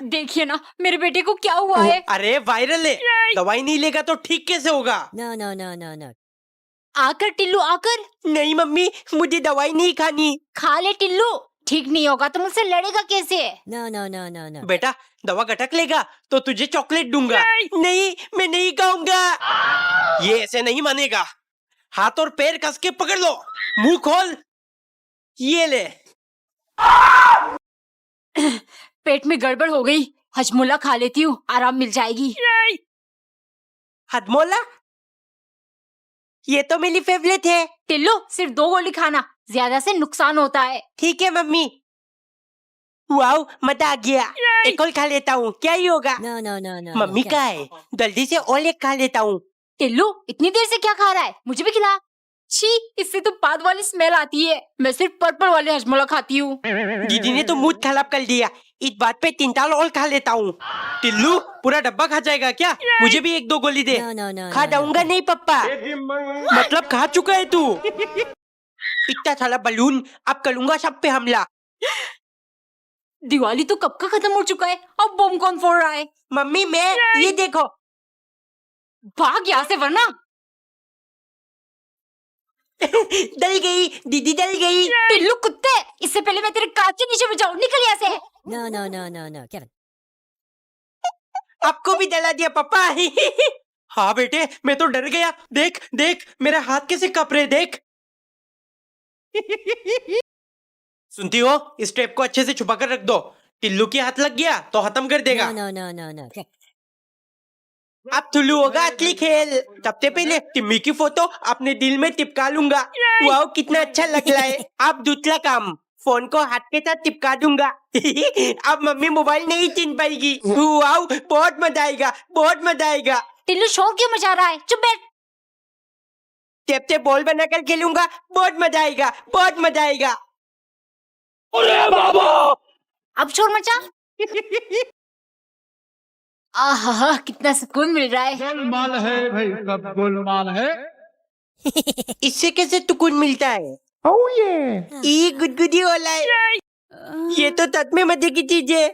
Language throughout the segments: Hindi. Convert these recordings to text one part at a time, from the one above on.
देखिए ना मेरे बेटे को क्या हुआ है। अरे वायरल है, दवाई नहीं लेगा तो ठीक कैसे होगा? No, no, no, no, no. आकर टिल्लू आकर, नहीं मम्मी, मुझे दवाई नहीं खानी। खा ले टिल्लू, ठीक नहीं होगा तो मुझसे लड़ेगा कैसे? No, no, no, no, no. बेटा दवा गटक लेगा तो तुझे चॉकलेट दूंगा। नहीं, मैं नहीं खाऊंगा। ये ऐसे नहीं मानेगा। हाथ और पैर कस के पकड़ लो, मुंह खोल, ये ले। पेट में गड़बड़ हो गई, हजमोला खा लेती हूँ, आराम मिल जाएगी। हजमोला, ये तो मेरी फेवरेट है। टिल्लू सिर्फ 2 गोली खाना, ज्यादा से नुकसान होता है। ठीक है मम्मी। वाओ, मजा आ गया। एक और खा लेता हूँ, क्या ही होगा। No, no, no, no. Mummy no. का है, जल्दी से और एक खा लेता हूँ। टिल्लू इतनी देर से क्या खा रहा है, मुझे भी खिला। छी, इससे तो बाद वाली स्मेल आती है। मैं सिर्फ पर्पल वाले हजमोला खाती हूँ। दीदी ने तो मूड खराब कर दिया, इस बात पे 3 ताल और खा लेता हूँ। टिल्लू पूरा डब्बा खा जाएगा क्या? मुझे भी 1-2 गोली दे। No, no, no, खा no, जाऊंगा नहीं पप्पा। मतलब खा चुका है तू। इतना सारा बलून, अब करूंगा सब पे हमला। दिवाली तो कब का खत्म हो चुका है, अब बम कौन फोड़ रहा है? मम्मी मैं, ये देखो। भाग यहाँ से वरना। डल गई दीदी, डल गई। टिल्लू कुत्ते, इससे पहले मैं तेरे कांच के नीचे बजाऊं, निकल यहाँ से। No, no, no, no, no. Kevin. आपको भी डला दिया पापा। हाँ बेटे, मैं तो डर गया। देख देख, मेरा हाथ कैसे कप रहे, देख। सुनती हो, इस टेप को अच्छे से छुपा कर रख दो। टिल्लू के हाथ लग गया तो खत्म कर देगा। No, no, no, no, no. अब टुल्लू होगा असली खेल। सबसे पहले टिम्मी की फोटो अपने दिल में चिपका लूंगा। वाओ, कितना अच्छा लग रहा है। अब दूसरा काम, फोन को हाथ के साथ चिपका दूंगा। अब मम्मी मोबाइल नहीं छीन पाएगी। वाओ, बहुत मजा आएगा, बहुत मजा आएगा। टिल्लू शोर क्यों मचा रहा है, चुप बैठ। टेप से बॉल बनाकर खेलूंगा, बहुत मजा आएगा, बहुत मजा आएगा। अरे बाबा, अब शोर मचा। आहा, कितना सुकून मिल रहा है। गोलमाल है भाई, सब गोलमाल है। इससे कैसे सुकून मिलता है? Oh yeah. ई गुदगुदी वाला है। ये तो सच में मजे की चीज है।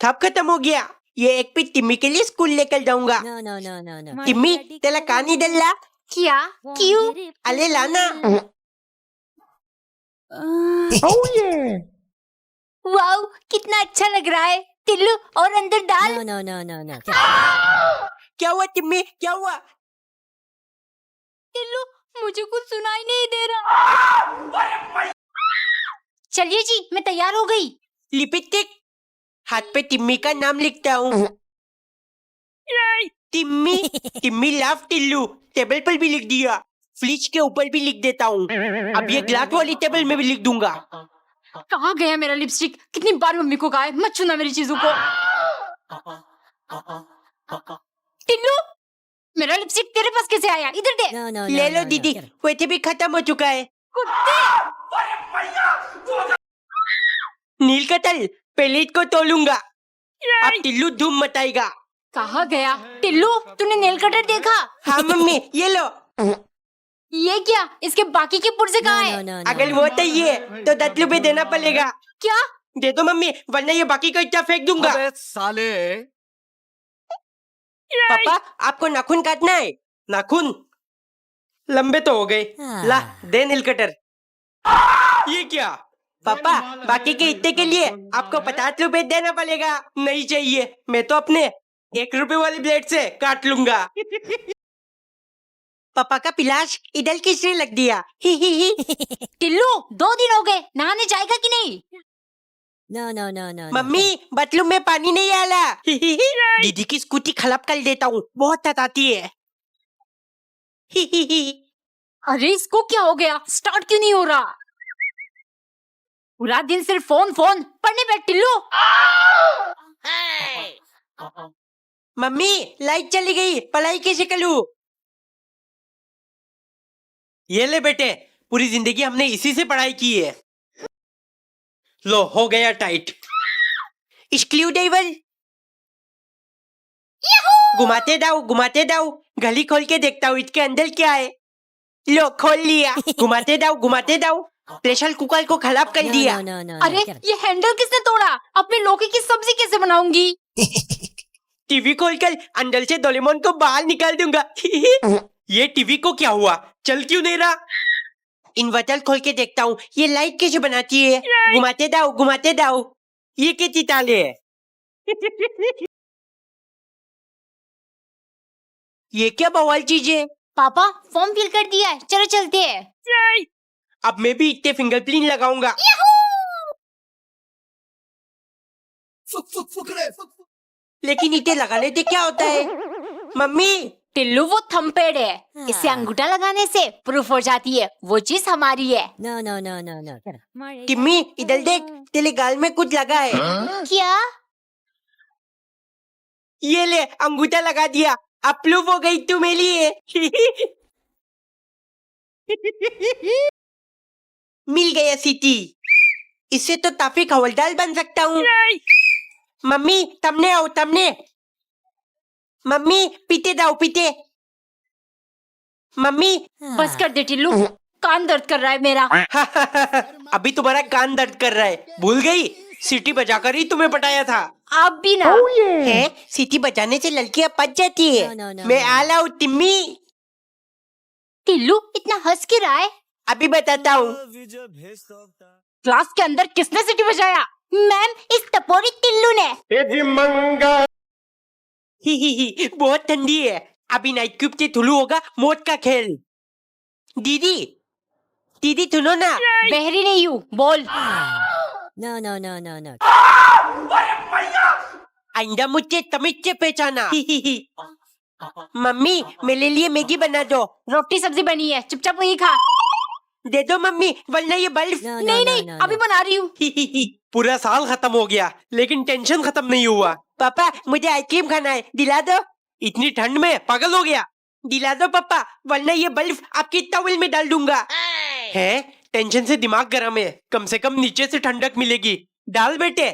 सब खत्म हो गया। ये एक पीस टिम्मी के लिए स्कूल लेकर जाऊंगा। No, no, no, no, no. Timmy, तेरा कहानी डल्ला। क्या? क्यों? अले लाना। Oh yeah. वाओ, कितना अच्छा लग रहा है। टिल्लू और अंदर डाल। No, no, no, no, no. Kevin. क्या हुआ टिम्मी, क्या हुआ? टिल्लू, मुझे कुछ सुनाई नहीं दे रहा। चलिए जी, मैं तैयार हो गई। लिपस्टिक, हाथ पे टिम्मी का नाम लिखता हूँ। टिम्मी, टिम्मी लव टिल्लू। टेबल पर भी लिख दिया, फ्रिज के ऊपर भी लिख देता हूँ। अब ये ग्लास वाली टेबल में भी लिख दूंगा। कहाँ गया मेरा लिपस्टिक? कितनी बार मम्मी को कहा है मत छूना मेरी चीजों को। टिल्लू, मेरा लिपस्टिक तेरे पास कैसे आया? इधर दे। No, no, no. ले लो no, दीदी, No. Kevin. वैसे भी खत्म हो चुका है। कुत्ते, नील कतल, पहले इसको तोलूंगा। अब टिल्लू धूम मचाएगा। कहाँ गया? टिल्लू, तूने नेल कटर देखा? हाँ मम्मी, ये लो। ये क्या? इसके बाकी के पुर्जे No, कहाँ no, है? no, no. अगर no. वो चाहिए तो 10 रुपए देना पड़ेगा। क्या? दे दो मम्मी, वरना ये बाकी का इतना फेंक दूंगा। अबे साले। पापा, आपको नाखून काटना है? नाखून लंबे तो हो गए। ला, दे नील कटर। ये क्या? पापा, बाकी के इतने के लिए आपको 50 रुपए देना पड़ेगा। नहीं चाहिए, मैं तो अपने 1 रुपए वाली ब्लेड से काट लूंगा। पापा का पिलाश इधर किसने लग दिया? ही ही ही। टिल्लू, 2 दिन हो गए, नहाने जाएगा कि नहीं? No, no, no, no. no. Mummy, bathroom में पानी नहीं आ रहा। ही ही ही। दीदी की स्कूटी खराब कर देता हूँ, बहुत सताती है। ही ही ही। अरे इसको क्या हो गया? स्टार्ट क्यों नहीं हो रहा? पूरा दिन सिर्फ फोन फोन, पढ़ने बैठ टिल्लू। मम्मी, लाइट चली गई, पढ़ाई कैसे करूँ? ये ले बेटे, पूरी जिंदगी हमने इसी से पढ़ाई की है। लो, हो गया टाइट। स्क्रू ड्राइवर, घुमाते जाओ, घुमाते जाओ। गली खोल के देखता हूँ इसके अंदर क्या है। लो खोल लिया। घुमाते जाओ प्रेशर कुकर को खराब कर No, दिया। no, no, no. अरे Get it. ये हैंडल किसने तोड़ा? अपने लौकी की सब्जी कैसे बनाऊंगी? टीवी खोलकर अंदर से डोरेमोन को बाहर निकाल दूंगा। ये टीवी को क्या हुआ? चल क्यों नहीं रहा? इन्वर्टर खोल के देखता हूँ ये लाइट कैसे बनाती है। घुमाते जाओ। ये कैसी ताले है? ये क्या बवाल चीज है? पापा फॉर्म फिल कर दिया है, चलो चलते हैं। अब मैं भी इतने फिंगरप्रिंट लगाऊंगा। लेकिन इतने लगाने से क्या होता है? मम्मी टिल्लू वो थंबप्रेड है, इससे अंगूठा लगाने से प्रूफ हो जाती है वो चीज हमारी है। No, no, no, no, no. Get it. Timmy इधर देख, तेरे गाल में कुछ लगा है। क्या? ये ले अंगूठा लगा दिया। अप्रूव हो गई तू मेरे लिए। मिल गया सिटी। इससे तो ताफिक हवलदार बन सकता हूँ। मम्मी तमने आओ तमने। मम्मी पीते जाओ पीते। मम्मी बस कर दे टिल्लू, कान दर्द कर रहा है मेरा। अभी तुम्हारा कान दर्द कर रहा है, भूल गई? सीटी बजाकर ही तुम्हें पटाया था। आप भी ना। है सीटी बजाने से लड़कियां पच जाती है। No, no, no, मैं no. आला हूँ टिम्मी। टिल्लू इतना हंस क्यों रहा है? अभी बताता हूँ। क्लास के अंदर किसने सीटी बजाया? मैम इस टपोरी टिल्लू ने। ही बहुत ठंडी है। अभी नाइट क्यूब से थुलू होगा मौत का खेल। दीदी सुनो ना। बहरी नहीं हूँ, बोल। No, no, no, no, no. आइंदा मुझे तमीज से पहचाना। मम्मी मेरे लिए मैगी बना दो। रोटी सब्जी बनी है, चुपचाप वही खा। दे दो मम्मी, वरना ये बल्ब। No, no, नहीं no, नहीं no, अभी no. बना रही हूँ। पूरा साल खत्म हो गया लेकिन टेंशन खत्म नहीं हुआ। पापा मुझे आइसक्रीम खाना है, दिला दो। इतनी ठंड में पागल हो गया। दिला दो पापा, वरना ये बल्ब आपकी टॉवेल में डाल दूंगा। है टेंशन से दिमाग गर्म है, कम से कम नीचे से ठंडक मिलेगी। डाल बेटे।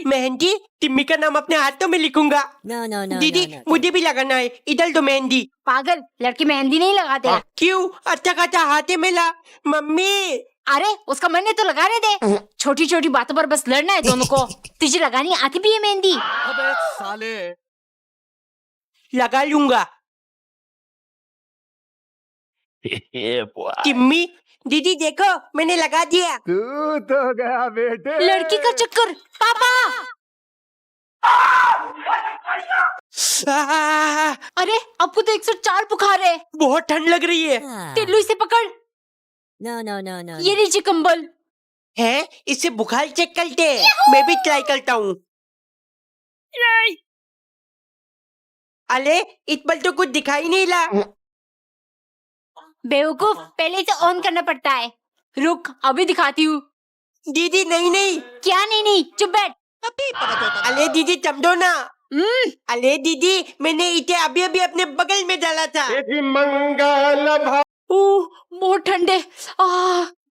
मेहंदी टिम्मी का नाम अपने हाथों में लिखूंगा। No, no, no, दीदी no, no. मुझे भी लगाना है, इधर दो मेहंदी। पागल, लड़की मेहंदी नहीं लगाते। क्यों? अच्छा खासा हाथ है मेरा। मम्मी अरे उसका मन है तो लगाने दे। छोटी छोटी बातों पर बस लड़ना है दोनों को। तुझे लगानी आती भी है मेहंदी? अबे साले लगा लूंगा। टिम्मी दीदी देखो मैंने लगा दिया। तू तो गया बेटे। लड़की का चक्कर। पापा अरे आपको तो 104 बुखार है। बहुत ठंड लग रही है। Ah. टिल्लू इसे पकड़। No, no, no, no. ये लीजिए कंबल। है इससे बुखार चेक करते हैं। मैं भी ट्राई करता हूँ। अरे इस पर तो कुछ दिखाई नहीं रहा। बेवकूफ, पहले इसे ऑन करना पड़ता है। रुक अभी दिखाती हूँ। दीदी नहीं। क्या नहीं, चुप बैठ। अरे दीदी चमड़ो ना। अरे दीदी मैंने इसे अभी अभी अपने बगल में डाला था। बहुत ठंडे।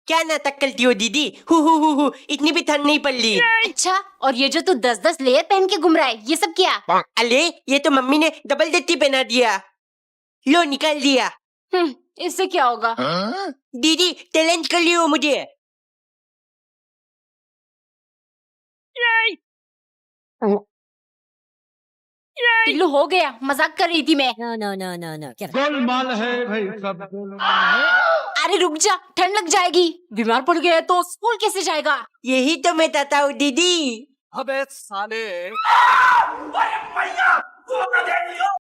क्या नाटक करती हो दीदी? हु इतनी भी ठंड नहीं पड़ रही। अच्छा, और ये जो तू 10-10 लेयर पहन के घूम रहा है, ये सब क्या? अरे ये तो मम्मी ने डबल डट्टी पहना दिया। लो निकाल दिया। इससे क्या होगा? दीदी चैलेंज कर लियो मुझे। टिल्लू हो गया, मजाक कर रही थी मैं। No, no, no, no, no. Get it. Golmaal है भाई, सब गोलमाल है। अरे रुक जा, ठंड लग जाएगी। बीमार पड़ गया तो स्कूल कैसे जाएगा? यही तो मैं चाहता हूँ दीदी। अबे साले